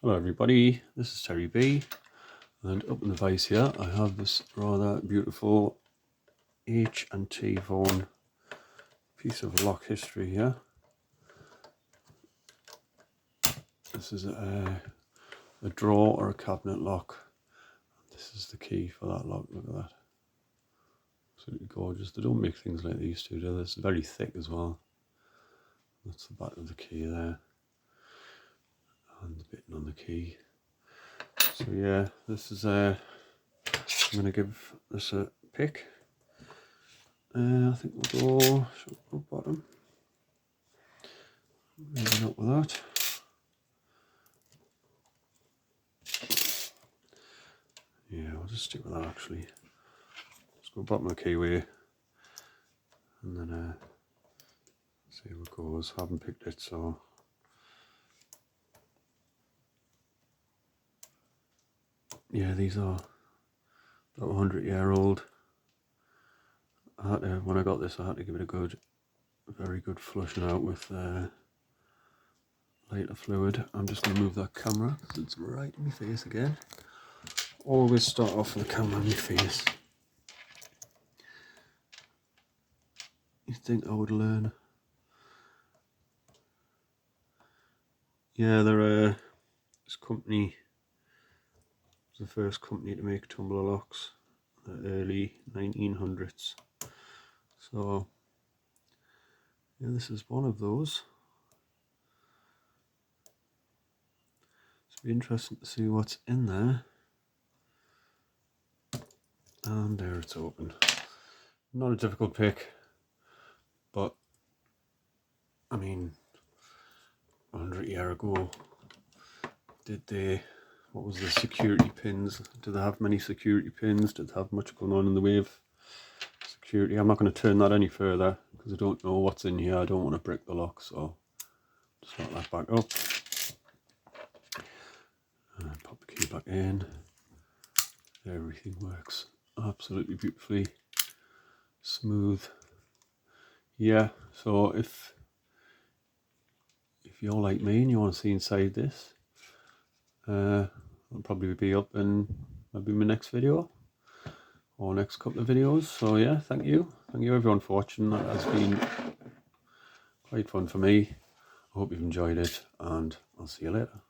Hello everybody, this is Terry B, and up in the vise here I have this rather beautiful H T Vaughan piece of lock history here. This is a drawer or a cabinet lock. This is the key for that lock. Look at that, absolutely gorgeous. They don't make things like they used to, do they? It's very thick as well. That's the back of the key there, and the button on the key. So yeah, this is I'm going to give this a pick. I think we'll go bottom. Maybe not with that. Yeah, I'll just stick with that actually. Let's go bottom of the keyway and then see how it goes. Haven't picked it, so yeah, these are about 100-year-old. When I got this, I had to give it a very good flushing out with lighter fluid. I'm just going to move that camera because it's right in my face again. Always start off with the camera in my face. You'd think I would learn. Yeah, this company was the first company to make tumbler locks, the early 1900s. So yeah, this is one of those. It'll be interesting to see what's in there. And there, it's open. Not a difficult pick, but I mean, 100 years ago, what was the security pins? Did they have many security pins? Did they have much going on in the way of security? I'm not going to turn that any further because I don't know what's in here. I don't want to break the lock, so just lock that back up. And pop the key back in. Everything works absolutely beautifully. Smooth. Yeah, so if you're like me and you want to see inside this, I'll probably be up in maybe my next video or next couple of videos. So yeah, thank you everyone for watching. That has been quite fun for me. I hope you've enjoyed it, and I'll see you later.